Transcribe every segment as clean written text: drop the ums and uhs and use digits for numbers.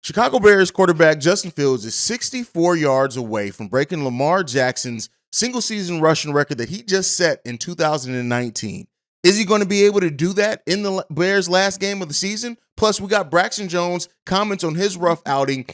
Chicago Bears quarterback Justin Fields is 64 yards away from breaking Lamar Jackson's single-season rushing record that he just set in 2019. Is he going to be able to do that in the Bears' last game of the season? Plus, we got Braxton Jones comments on his rough outing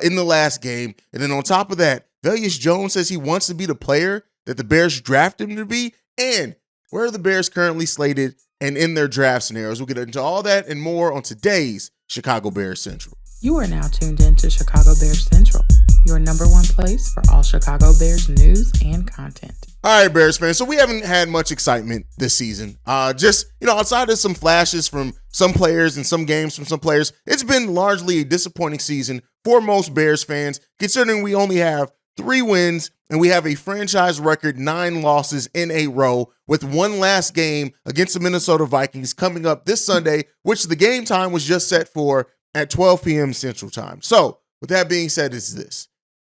in the last game. And then on top of that, Haize Jones says he wants to be the player that the Bears drafted him to be. And where are the Bears currently slated and in their draft scenarios? We'll get into all that and more on today's Chicago Bears Central. You are now tuned in to Chicago Bears Central, your number one place for all Chicago Bears news and content. All right, Bears fans. So we haven't had much excitement this season. Outside of some flashes from some players and some games from some players, it's been largely a disappointing season for most Bears fans, considering we only have 3 wins and we have a franchise record 9 losses in a row, with one last game against the Minnesota Vikings coming up this Sunday, which the game time was just set for at 12 p.m. Central Time. So with that being said, is this.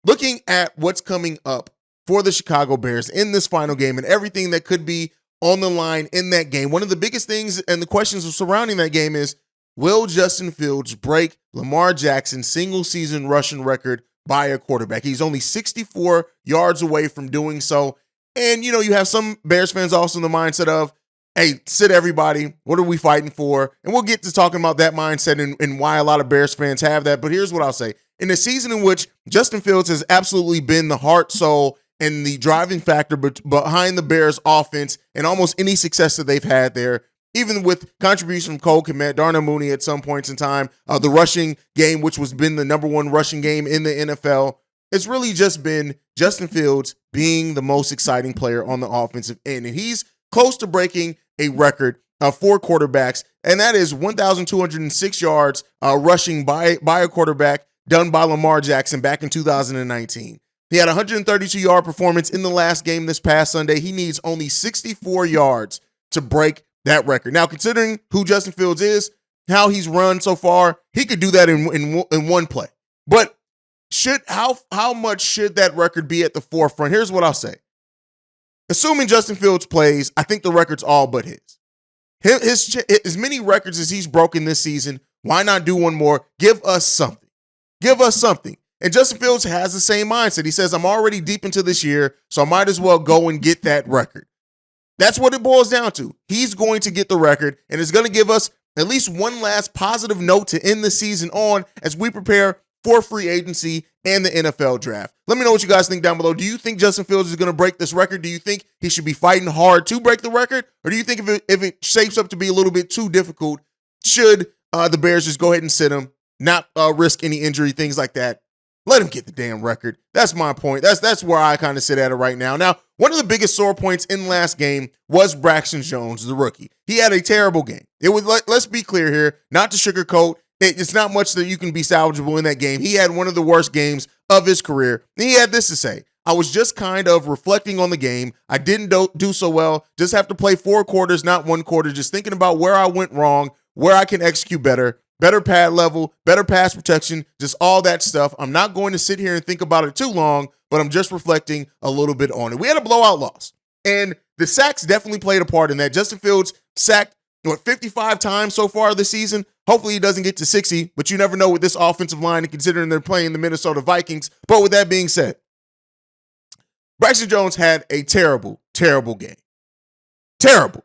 Looking at what's coming up for the Chicago Bears in this final game and everything that could be on the line in that game, one of the biggest things and the questions surrounding that game is, will Justin Fields break Lamar Jackson's single-season rushing record by a quarterback? He's only 64 yards away from doing so. And, you have some Bears fans also in the mindset of, hey, sit everybody. What are we fighting for? And we'll get to talking about that mindset and why a lot of Bears fans have that. But here's what I'll say. In a season in which Justin Fields has absolutely been the heart, soul, and the driving factor behind the Bears offense and almost any success that they've had there, even with contribution from Cole Kmet, Darnell Mooney at some points in time, the rushing game, which was been the number one rushing game in the NFL, it's really just been Justin Fields being the most exciting player on the offensive end. And he's close to breaking a record for quarterbacks, and that is 1,206 yards rushing by a quarterback done by Lamar Jackson back in 2019. He had a 132-yard performance in the last game this past Sunday. He needs only 64 yards to break that record. Now, considering who Justin Fields is, how he's run so far, he could do that in one play. But how much should that record be at the forefront? Here's what I'll say. Assuming Justin Fields plays, I think the record's all but his. As many records as he's broken this season, why not do one more? Give us something. Give us something. And Justin Fields has the same mindset. He says, I'm already deep into this year, so I might as well go and get that record. That's what it boils down to. He's going to get the record, and it's going to give us at least one last positive note to end the season on as we prepare for free agency and the NFL draft. Let me know what you guys think down below. Do you think Justin Fields is going to break this record? Do you think he should be fighting hard to break the record? Or do you think if it shapes up to be a little bit too difficult, should the Bears just go ahead and sit him, not risk any injury, things like that? Let him get the damn record. That's my point. That's where I kind of sit at it right now. Now, one of the biggest sore points in last game was Braxton Jones, the rookie. He had a terrible game. It was, let's be clear here, not to sugarcoat. It's not much that you can be salvageable in that game. He had one of the worst games of his career. And he had this to say: I was just kind of reflecting on the game. I didn't do so well. Just have to play 4 quarters, not 1 quarter. Just thinking about where I went wrong, where I can execute better pad level, better pass protection, just all that stuff. I'm not going to sit here and think about it too long, but I'm just reflecting a little bit on it. We had a blowout loss, and the sacks definitely played a part in that. Justin Fields sacked 55 times so far this season. Hopefully he doesn't get to 60, but you never know with this offensive line, and considering they're playing the Minnesota Vikings. But with that being said, Braxton Jones had a terrible, terrible game. Terrible.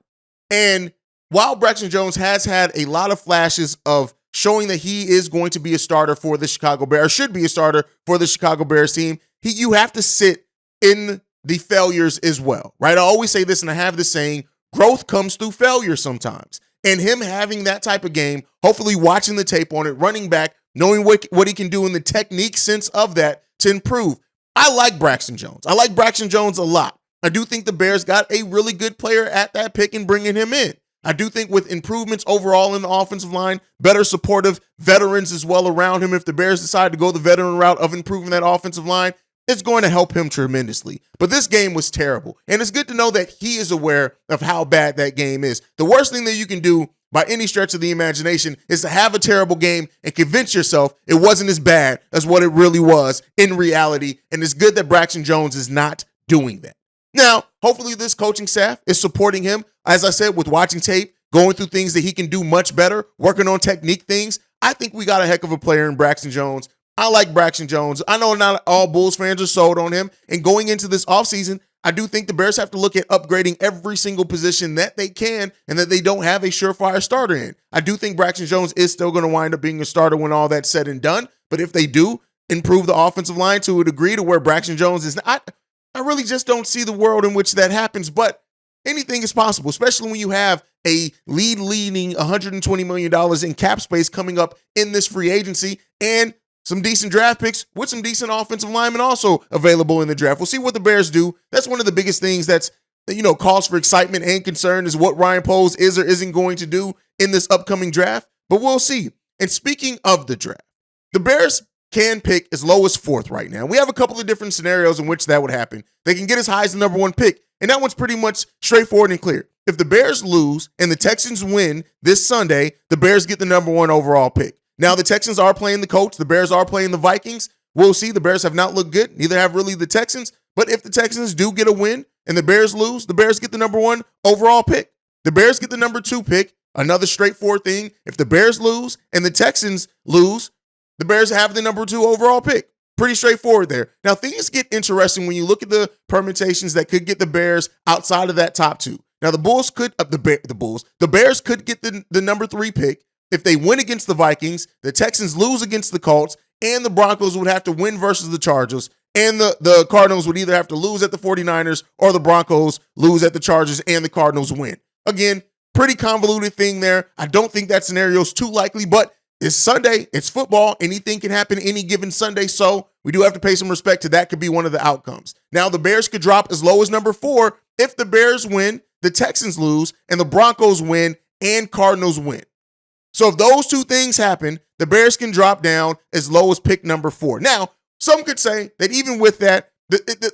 And while Braxton Jones has had a lot of flashes of showing that he is going to be a starter for the Chicago Bears, should be a starter for the Chicago Bears team, you have to sit in the failures as well, right? I always say this, and I have this saying, growth comes through failure sometimes. And him having that type of game, hopefully watching the tape on it, running back, knowing what he can do in the technique sense of that to improve. I like Braxton Jones. I like Braxton Jones a lot. I do think the Bears got a really good player at that pick and bringing him in. I do think with improvements overall in the offensive line, better supportive veterans as well around him, if the Bears decide to go the veteran route of improving that offensive line, it's going to help him tremendously. But this game was terrible. And it's good to know that he is aware of how bad that game is. The worst thing that you can do by any stretch of the imagination is to have a terrible game and convince yourself it wasn't as bad as what it really was in reality. And it's good that Braxton Jones is not doing that. Now, hopefully this coaching staff is supporting him, as I said, with watching tape, going through things that he can do much better, working on technique things. I think we got a heck of a player in Braxton Jones. I like Braxton Jones. I know not all Bulls fans are sold on him. And going into this offseason, I do think the Bears have to look at upgrading every single position that they can and that they don't have a surefire starter in. I do think Braxton Jones is still going to wind up being a starter when all that's said and done. But if they do improve the offensive line to a degree to where Braxton Jones is not, I really just don't see the world in which that happens. But anything is possible, especially when you have a leading $120 million in cap space coming up in this free agency and some decent draft picks with some decent offensive linemen also available in the draft. We'll see what the Bears do. That's one of the biggest things that's, cause for excitement and concern is what Ryan Poles is or isn't going to do in this upcoming draft. But we'll see. And speaking of the draft, the Bears can pick as low as 4th right now. We have a couple of different scenarios in which that would happen. They can get as high as the number 1 pick. And that one's pretty much straightforward and clear. If the Bears lose and the Texans win this Sunday, the Bears get the number 1 overall pick. Now, the Texans are playing the Colts. The Bears are playing the Vikings. We'll see. The Bears have not looked good. Neither have really the Texans. But if the Texans do get a win and the Bears lose, the Bears get the number 1 overall pick. The Bears get the number 2 pick. Another straightforward thing. If the Bears lose and the Texans lose, the Bears have the number 2 overall pick. Pretty straightforward there. Now, things get interesting when you look at the permutations that could get the Bears outside of that top 2. Now, the Bears could get the number 3 pick. If they win against the Vikings, the Texans lose against the Colts, and the Broncos would have to win versus the Chargers, and the Cardinals would either have to lose at the 49ers or the Broncos lose at the Chargers and the Cardinals win. Again, pretty convoluted thing there. I don't think that scenario is too likely, but it's Sunday. It's football. Anything can happen any given Sunday, so we do have to pay some respect to that. Could be one of the outcomes. Now, the Bears could drop as low as number 4 if the Bears win, the Texans lose, and the Broncos win, and Cardinals win. So if those 2 things happen, the Bears can drop down as low as pick number 4. Now, some could say that even with that,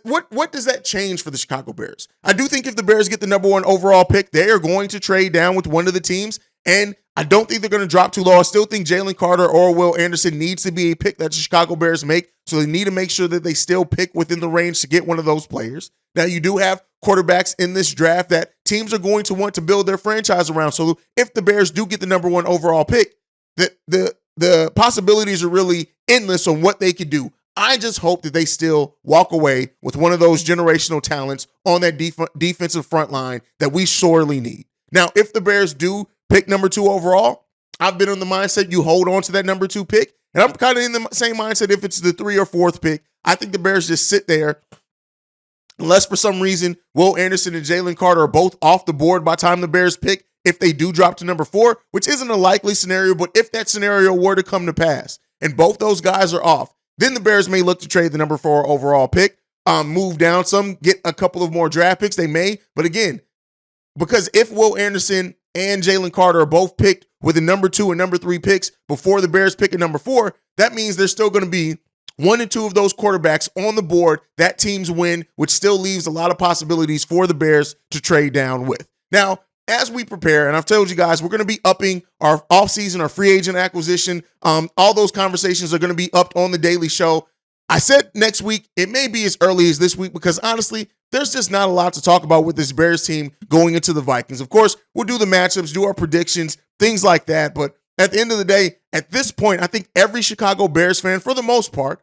what does that change for the Chicago Bears? I do think if the Bears get the number 1 overall pick, they are going to trade down with one of the teams, and I don't think they're going to drop too low. I still think Jalen Carter or Will Anderson needs to be a pick that the Chicago Bears make, so they need to make sure that they still pick within the range to get one of those players. Now, you do have quarterbacks in this draft that teams are going to want to build their franchise around. So if the Bears do get the number 1 overall pick, the possibilities are really endless on what they could do. I just hope that they still walk away with one of those generational talents on that defensive front line that we sorely need. Now, if the Bears do pick number 2 overall, I've been on the mindset you hold on to that number 2 pick. And I'm kind of in the same mindset if it's the 3rd or 4th pick. I think the Bears just sit there. Unless for some reason Will Anderson and Jalen Carter are both off the board by the time the Bears pick, if they do drop to number 4, which isn't a likely scenario, but if that scenario were to come to pass and both those guys are off, then the Bears may look to trade the number 4 overall pick, move down some, get a couple of more draft picks. They may, but again, because if Will Anderson and Jalen Carter are both picked with the number 2 and number 3 picks before the Bears pick at number 4, that means there's still going to be 1 and 2 of those quarterbacks on the board that teams win, which still leaves a lot of possibilities for the Bears to trade down with. Now, as we prepare, and I've told you guys, we're going to be upping our offseason, our free agent acquisition. All those conversations are going to be upped on the Daily Show. I said next week, it may be as early as this week because honestly, there's just not a lot to talk about with this Bears team going into the Vikings. Of course, we'll do the matchups, do our predictions, things like that. But at the end of the day, at this point, I think every Chicago Bears fan, for the most part,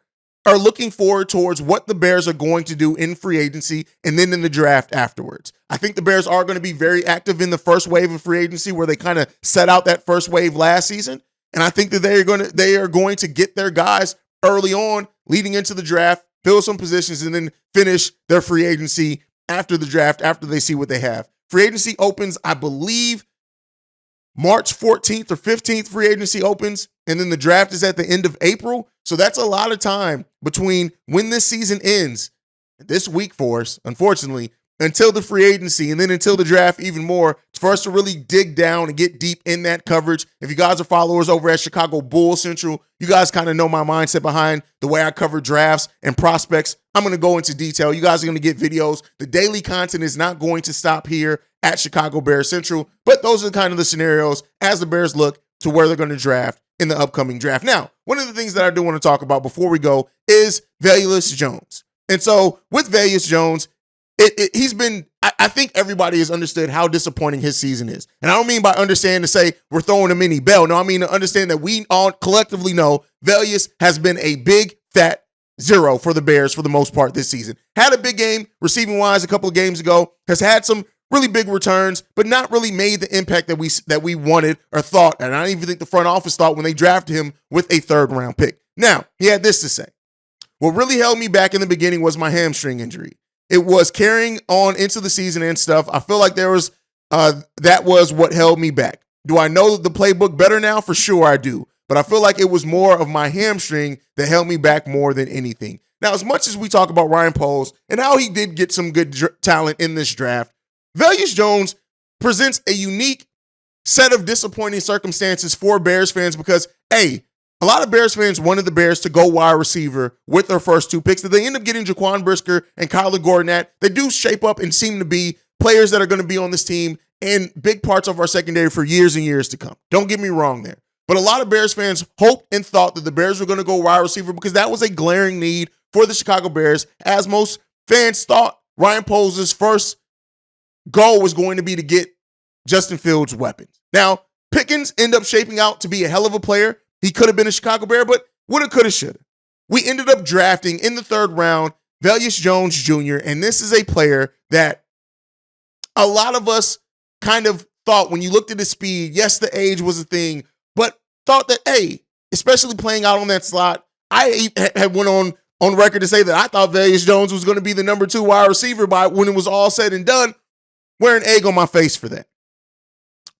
are looking forward towards what the Bears are going to do in free agency and then in the draft afterwards. I think the Bears are going to be very active in the first wave of free agency where they kind of set out that first wave last season. And I think that they are going to get their guys early on leading into the draft, fill some positions, and then finish their free agency after the draft, after they see what they have. Free agency opens, I believe, March 14th or 15th free agency opens, and then the draft is at the end of April. So that's a lot of time between when this season ends, this week for us, unfortunately, until the free agency and then until the draft even more, for us to really dig down and get deep in that coverage. If you guys are followers over at Chicago Bull Central, you guys kind of know my mindset behind the way I cover drafts and prospects. I'm going to go into detail. You guys are going to get videos. The daily content is not going to stop here at Chicago Bears Central, but those are kind of the scenarios as the Bears look to where they're going to draft in the upcoming draft. Now, one of the things that I do want to talk about before we go is Haize Jones. And so with Haize Jones, he's been I think everybody has understood how disappointing his season is. And I don't mean by understand to say we're throwing him any bell. No, I mean to understand that we all collectively know Velius has been a big, fat zero for the Bears for the most part this season. Had a big game receiving-wise a couple of games ago, has had some really big returns, but not really made the impact that we wanted or thought. And I don't even think the front office thought when they drafted him with a third-round pick. Now, he had this to say. What really held me back in the beginning was my hamstring injury. It was carrying on into the season and stuff. I feel like that was what held me back. Do I know the playbook better now? For sure I do. But I feel like it was more of my hamstring that held me back more than anything. Now, as much as we talk about Ryan Poles and how he did get some good talent in this draft, Braxton Jones presents a unique set of disappointing circumstances for Bears fans because, A, a lot of Bears fans wanted the Bears to go wide receiver with their first two picks that they end up getting Jaquan Brisker and Kyler Gordon at. They do shape up and seem to be players that are going to be on this team and big parts of our secondary for years and years to come. Don't get me wrong there. But a lot of Bears fans hoped and thought that the Bears were going to go wide receiver because that was a glaring need for the Chicago Bears, as most fans thought Ryan Poles' first goal was going to be to get Justin Fields weapons. Now, Pickens ended up shaping out to be a hell of a player. He could have been a Chicago Bear, but woulda, coulda, shoulda. We ended up drafting in the third round Braxton Jones Jr., and this is a player that a lot of us kind of thought when you looked at his speed, yes, the age was a thing, but thought that, hey, especially playing out on that slot, I had went on record to say that I thought Braxton Jones was going to be the number 2 wide receiver by when it was all said and done. Wearing egg on my face for that.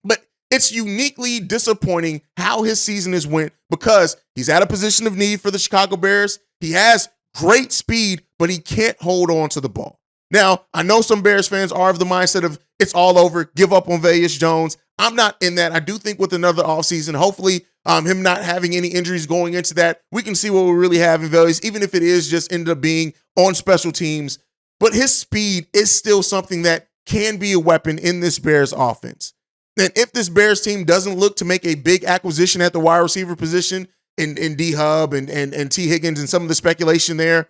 But it's uniquely disappointing how his season has went because he's at a position of need for the Chicago Bears. He has great speed, but he can't hold on to the ball. Now, I know some Bears fans are of the mindset of it's all over, give up on Braxton Jones. I'm not in that. I do think with another offseason, hopefully him not having any injuries going into that, we can see what we really have in Braxton, even if it is just ended up being on special teams. But his speed is still something that can be a weapon in this Bears offense. And if this Bears team doesn't look to make a big acquisition at the wide receiver position in D-Hub and T. Higgins and some of the speculation there,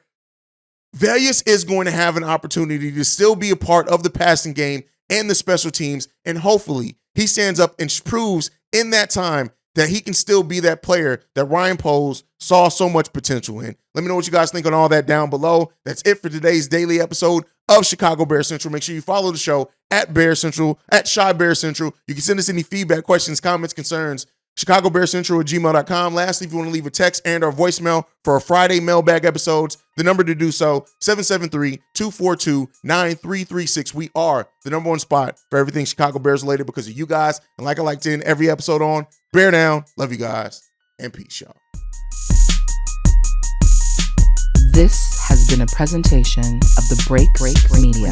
Braxton is going to have an opportunity to still be a part of the passing game and the special teams, and hopefully he stands up and proves in that time that he can still be that player that Ryan Poles saw so much potential in. Let me know what you guys think on all that down below. That's it for today's daily episode of Chicago Bears Central. Make sure you follow the show at Bears Central, at Shy Bears Central. You can send us any feedback, questions, comments, concerns, ChicagoBearsCentral@gmail.com. Lastly, if you want to leave a text and or voicemail for our Friday mailbag episodes, the number to do so, 773-242-9336. We are the number one spot for everything Chicago Bears related because of you guys. And like I like to end every episode on, bear down. Love you guys. And peace, y'all. This has been a presentation of the Break Media.